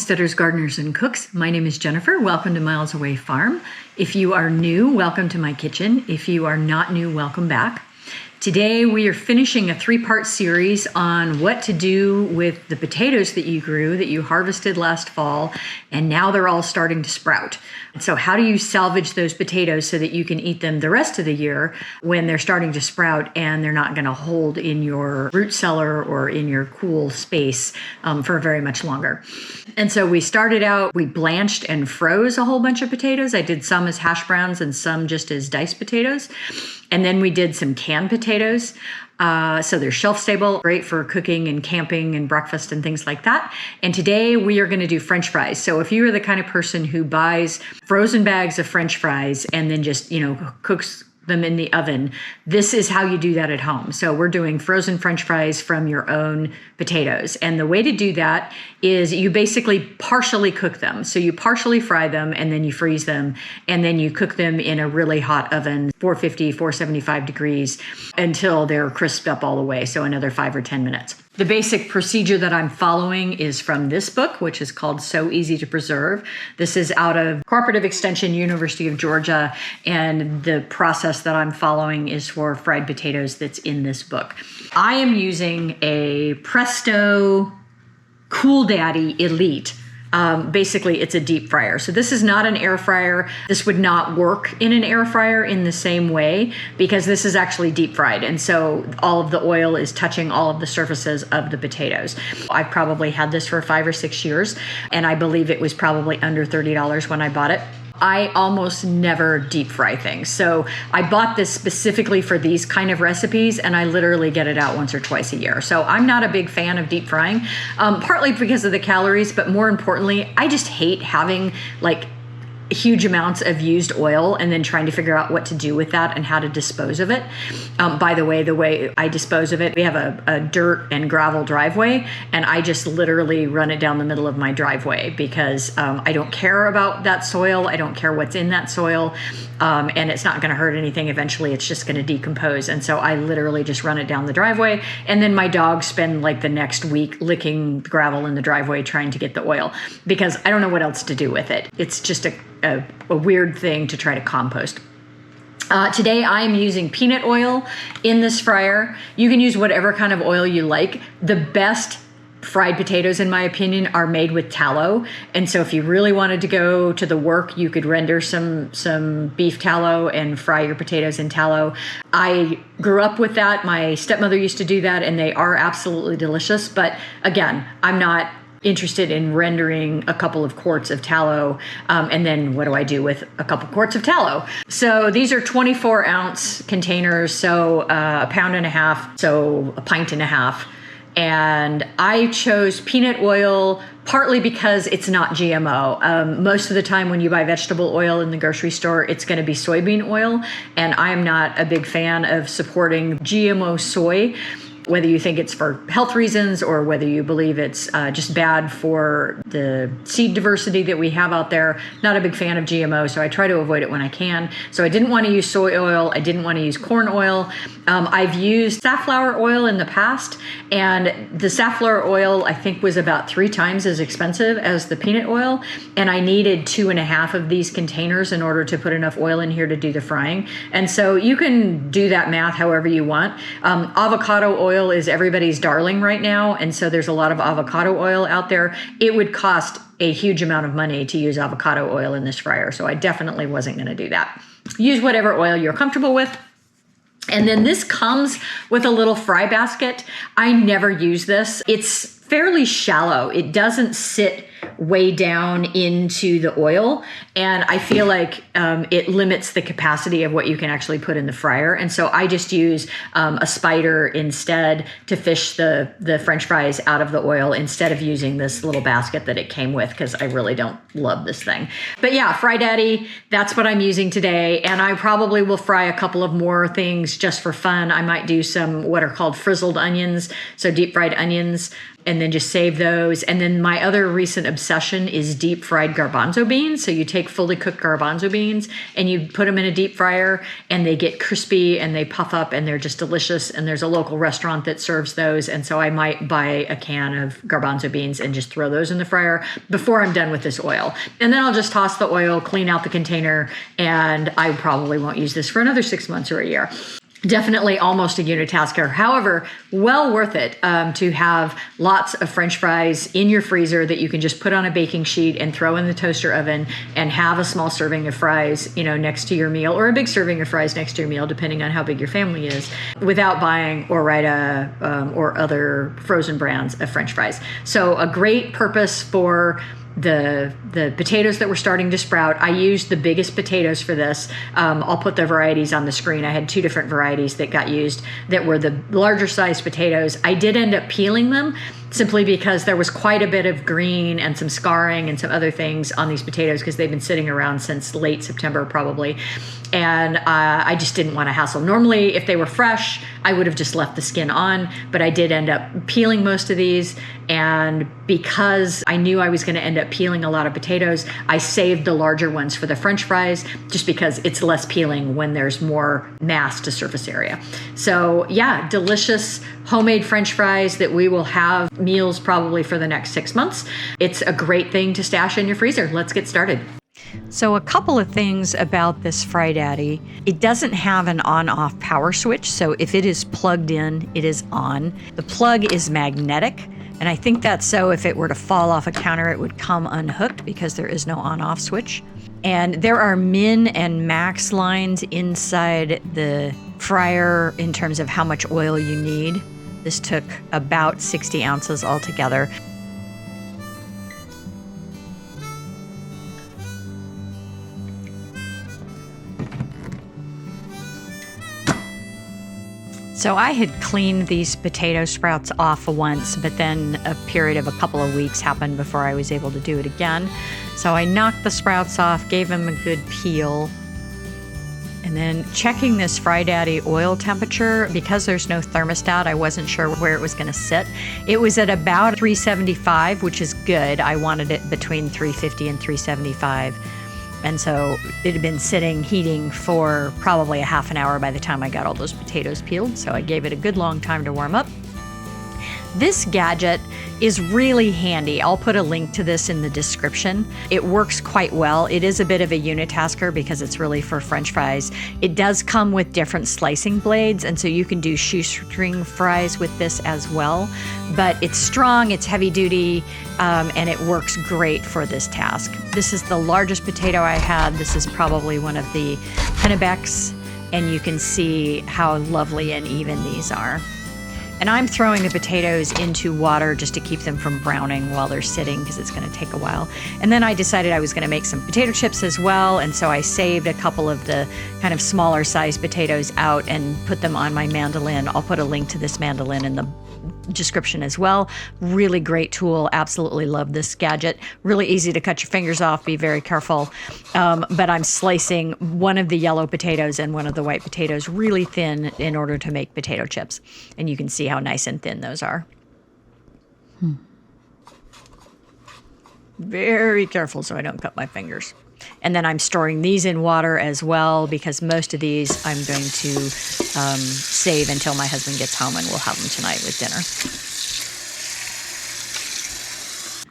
homesteaders, gardeners, and cooks. My name is Jennifer. Welcome to Miles Away Farm. If you are new, welcome to my kitchen. If you are not new, welcome back. Today we are finishing a three-part series on what to do with the potatoes that you grew, that you harvested last fall, and now they're all starting to sprout. So how do you salvage those potatoes so that you can eat them the rest of the year when they're starting to sprout and they're not going to hold in your root cellar or in your cool space for very much longer? And so we started out, we blanched and froze a whole bunch of potatoes. I did some as hash browns and some just as diced potatoes. And then we did some canned potatoes. So they're shelf stable, great for cooking and camping and breakfast and things like that. And today we are going to do French fries. So if you are the kind of person who buys frozen bags of French fries and then just, cooks them in the oven, this is how you do that at home. So we're doing frozen French fries from your own potatoes. And the way to do that is you basically partially cook them. So you partially fry them and then you freeze them and then you cook them in a really hot oven, 450, 475 degrees until they're crisped up all the way. So another 5 or 10 minutes. The basic procedure that I'm following is from this book, which is called So Easy to Preserve. This is out of Cooperative Extension, University of Georgia, and the process that I'm following is for fried potatoes that's in this book. I am using a Presto Cool Daddy Elite. Basically, it's a deep fryer. So this is not an air fryer. This would not work in an air fryer in the same way because this is actually deep fried. And so all of the oil is touching all of the surfaces of the potatoes. I've probably had this for 5 or 6 years, and I believe it was probably under $30 when I bought it. I almost never deep fry things. So I bought this specifically for these kind of recipes, and I literally get it out once or twice a year. So I'm not a big fan of deep frying, partly because of the calories, but more importantly, I just hate having huge amounts of used oil and then trying to figure out what to do with that and how to dispose of it. By the way I dispose of it, we have a dirt and gravel driveway, and I just literally run it down the middle of my driveway because I don't care about that soil. I don't care what's in that soil. And it's not going to hurt anything. Eventually, it's just going to decompose. And so I literally just run it down the driveway. And then my dogs spend the next week licking the gravel in the driveway trying to get the oil because I don't know what else to do with it. It's just a weird thing to try to compost. Today I am using peanut oil in this fryer. You can use whatever kind of oil you like. The best fried potatoes, in my opinion, are made with tallow. And so if you really wanted to go to the work, you could render some beef tallow and fry your potatoes in tallow. I grew up with that. My stepmother used to do that, and they are absolutely delicious. But again, I'm not interested in rendering a couple of quarts of tallow. And then what do I do with a couple quarts of tallow? So these are 24-ounce containers, so a pound and a half, so a pint and a half. And I chose peanut oil partly because it's not GMO. Most of the time when you buy vegetable oil in the grocery store, it's going to be soybean oil. And I'm not a big fan of supporting GMO soy, whether you think it's for health reasons or whether you believe it's just bad for the seed diversity that we have out there. Not a big fan of GMO, so I try to avoid it when I can. So I didn't want to use soy oil. I didn't want to use corn oil. I've used safflower oil in the past, and the safflower oil I think was about 3 times as expensive as the peanut oil, and I needed 2.5 of these containers in order to put enough oil in here to do the frying. And so you can do that math however you want. Avocado oil is everybody's darling right now, and so there's a lot of avocado oil out there. It would cost a huge amount of money to use avocado oil in this fryer, so I definitely wasn't going to do that. Use whatever oil you're comfortable with. And then this comes with a little fry basket. I never use this. It's fairly shallow. It doesn't sit way down into the oil, and I feel like it limits the capacity of what you can actually put in the fryer. And so I just use a spider instead to fish the French fries out of the oil instead of using this little basket that it came with, because I really don't love this thing. But yeah, Fry Daddy, that's what I'm using today. And I probably will fry a couple of more things just for fun. I might do some what are called frizzled onions, so deep fried onions. and then just save those. And then my other recent obsession is deep fried garbanzo beans. So you take fully cooked garbanzo beans and you put them in a deep fryer, and they get crispy and they puff up and they're just delicious. And there's a local restaurant that serves those. And so I might buy a can of garbanzo beans and just throw those in the fryer before I'm done with this oil. And then I'll just toss the oil, clean out the container, and I probably won't use this for another 6 months or a year. Definitely almost a unitasker. However, well worth it to have lots of French fries in your freezer that you can just put on a baking sheet and throw in the toaster oven and have a small serving of fries, next to your meal, or a big serving of fries next to your meal, depending on how big your family is, without buying Ore-Ida or other frozen brands of French fries. So a great purpose for the potatoes that were starting to sprout. I used the biggest potatoes for this. I'll put the varieties on the screen. I had 2 different varieties that got used that were the larger sized potatoes. I did end up peeling them simply because there was quite a bit of green and some scarring and some other things on these potatoes because they've been sitting around since late September probably. And I just didn't want to hassle. Normally, if they were fresh, I would have just left the skin on, but I did end up peeling most of these. And because I knew I was going to end up peeling a lot of potatoes, I saved the larger ones for the French fries, just because it's less peeling when there's more mass to surface area. So yeah, delicious homemade French fries that we will have meals probably for the next 6 months. It's a great thing to stash in your freezer. Let's get started. So a couple of things about this Fry Daddy. It doesn't have an on-off power switch, so if it is plugged in, it is on. The plug is magnetic, and I think that's so if it were to fall off a counter, it would come unhooked because there is no on-off switch. And there are min and max lines inside the fryer in terms of how much oil you need. This took about 60 ounces altogether. So I had cleaned these potato sprouts off once, but then a period of a couple of weeks happened before I was able to do it again. So I knocked the sprouts off, gave them a good peel, and then checking this Fry Daddy oil temperature. Because there's no thermostat, I wasn't sure where it was going to sit. It was at about 375, which is good. I wanted it between 350 and 375. And so it had been sitting, heating for probably a half an hour by the time I got all those potatoes peeled. So I gave it a good long time to warm up. This gadget is really handy. I'll put a link to this in the description. It works quite well. It is a bit of a unitasker because it's really for French fries. It does come with different slicing blades, and so you can do shoestring fries with this as well. But it's strong, it's heavy duty, and it works great for this task. This is the largest potato I had. This is probably one of the Pennebecks, and you can see how lovely and even these are. And I'm throwing the potatoes into water just to keep them from browning while they're sitting because it's going to take a while. And then I decided I was going to make some potato chips as well. And so I saved a couple of the kind of smaller sized potatoes out and put them on my mandolin. I'll put a link to this mandolin in the description as well. Really great tool. Absolutely love this gadget. Really easy to cut your fingers off. Be very careful. But I'm slicing one of the yellow potatoes and one of the white potatoes really thin in order to make potato chips. And you can see how nice and thin those are. Very careful so I don't cut my fingers. And then I'm storing these in water as well because most of these I'm going to save until my husband gets home, and we'll have them tonight with dinner.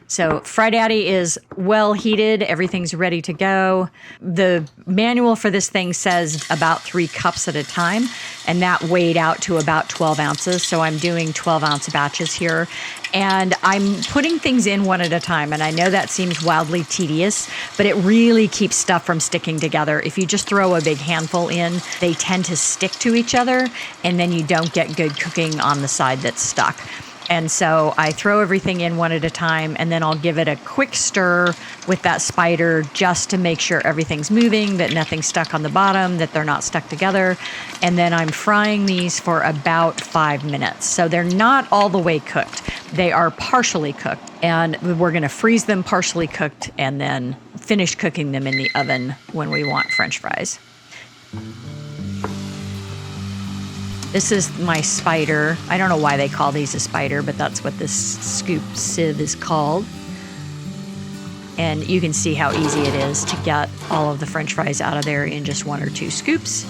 So Fry Daddy is well heated. Everything's ready to go. The manual for this thing says about 3 cups at a time, and that weighed out to about 12 ounces. So I'm doing 12-ounce batches here. And I'm putting things in one at a time. And I know that seems wildly tedious, but it really keeps stuff from sticking together. If you just throw a big handful in, they tend to stick to each other, and then you don't get good cooking on the side that's stuck. And so I throw everything in one at a time, and then I'll give it a quick stir with that spider just to make sure everything's moving, that nothing's stuck on the bottom, that they're not stuck together. And then I'm frying these for about 5 minutes. So they're not all the way cooked. They are partially cooked. And we're going to freeze them partially cooked and then finish cooking them in the oven when we want French fries. This is my spider. I don't know why they call these a spider, but that's what this scoop sieve is called. And you can see how easy it is to get all of the French fries out of there in just 1 or 2 scoops.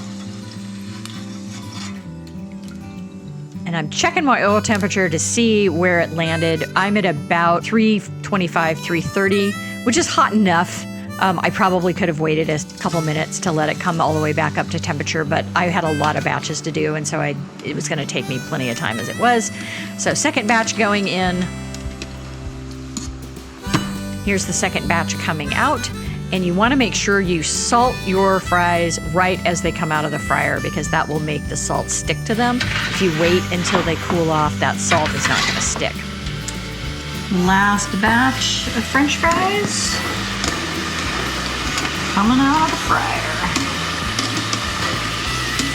And I'm checking my oil temperature to see where it landed. I'm at about 325, 330, which is hot enough. I probably could have waited a couple minutes to let it come all the way back up to temperature, but I had a lot of batches to do, and so it was going to take me plenty of time as it was. So second batch going in. Here's the second batch coming out. And you want to make sure you salt your fries right as they come out of the fryer, because that will make the salt stick to them. If you wait until they cool off, that salt is not going to stick. Last batch of French fries coming out of the fryer.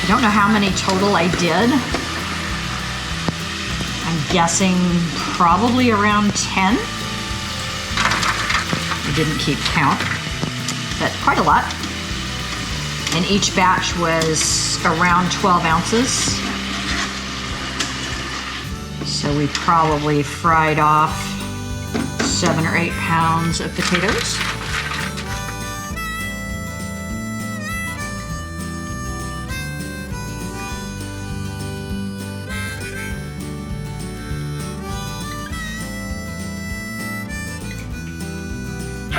I don't know how many total I did. I'm guessing probably around 10. I didn't keep count, but quite a lot. And each batch was around 12 ounces. So we probably fried off 7 or 8 pounds of potatoes.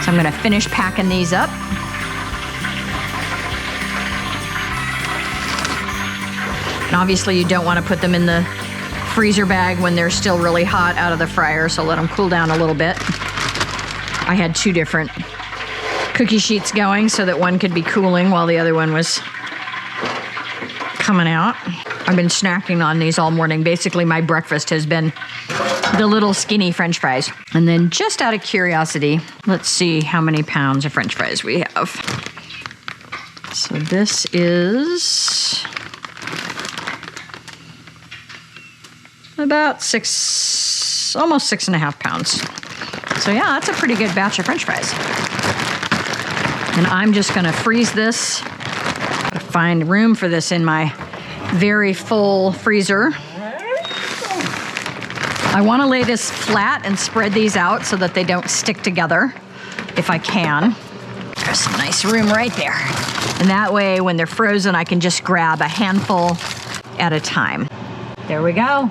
So I'm gonna finish packing these up. And obviously you don't wanna put them in the freezer bag when they're still really hot out of the fryer, so let them cool down a little bit. I had 2 different cookie sheets going so that one could be cooling while the other one was coming out. I've been snacking on these all morning. Basically, my breakfast has been the little skinny French fries. And then just out of curiosity, let's see how many pounds of French fries we have. So this is about almost 6.5 pounds. So yeah, that's a pretty good batch of French fries. And I'm just gonna freeze this. Find room for this in my very full freezer. I want to lay this flat and spread these out so that they don't stick together, if I can. There's some nice room right there. And that way, when they're frozen, I can just grab a handful at a time. There we go.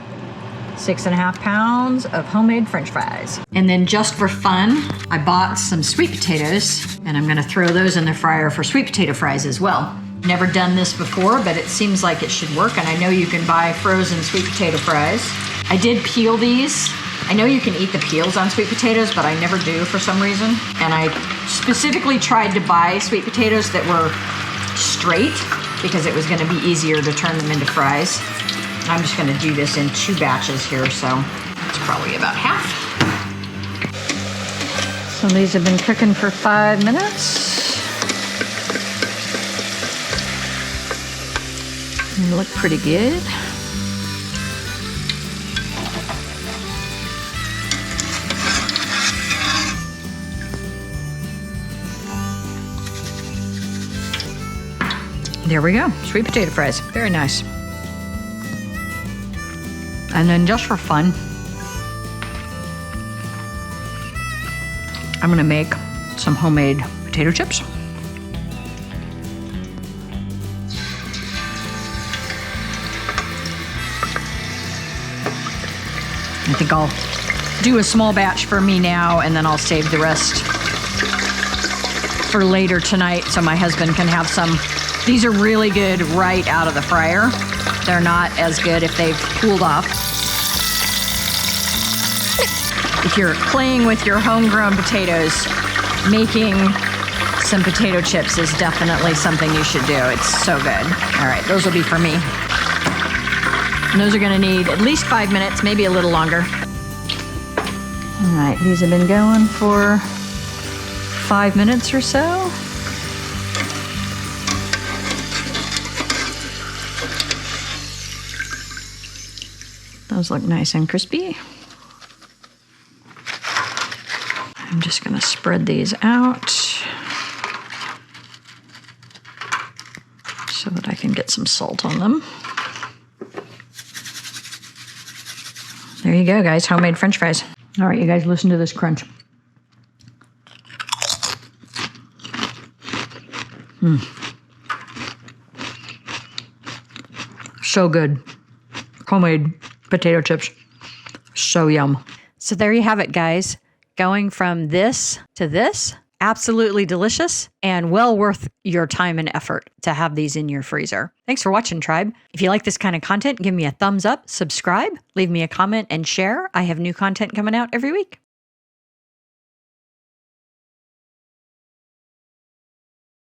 6.5 pounds of homemade French fries. And then just for fun, I bought some sweet potatoes, and I'm gonna throw those in the fryer for sweet potato fries as well. Never done this before, but it seems like it should work, and I know you can buy frozen sweet potato fries. I did peel these. I know you can eat the peels on sweet potatoes, but I never do for some reason. And I specifically tried to buy sweet potatoes that were straight because it was gonna be easier to turn them into fries. I'm just gonna do this in 2 batches here, so it's probably about half. So these have been cooking for 5 minutes. They look pretty good. There we go, sweet potato fries, very nice. And then just for fun, I'm gonna make some homemade potato chips. I think I'll do a small batch for me now, and then I'll save the rest for later tonight so my husband can have some. These are really good right out of the fryer. They're not as good if they've cooled off. If you're playing with your homegrown potatoes, making some potato chips is definitely something you should do. It's so good. All right, those will be for me. And those are gonna need at least 5 minutes, maybe a little longer. All right, these have been going for 5 minutes or so. Those look nice and crispy. I'm just gonna spread these out so that I can get some salt on them. There you go, guys. Homemade French fries. All right, you guys, listen to this crunch. So good. Homemade potato chips. So yum. So there you have it, guys. Going from this to this, absolutely delicious and well worth your time and effort to have these in your freezer. Thanks for watching, Tribe. If you like this kind of content, give me a thumbs up, subscribe, leave me a comment, and share. I have new content coming out every week.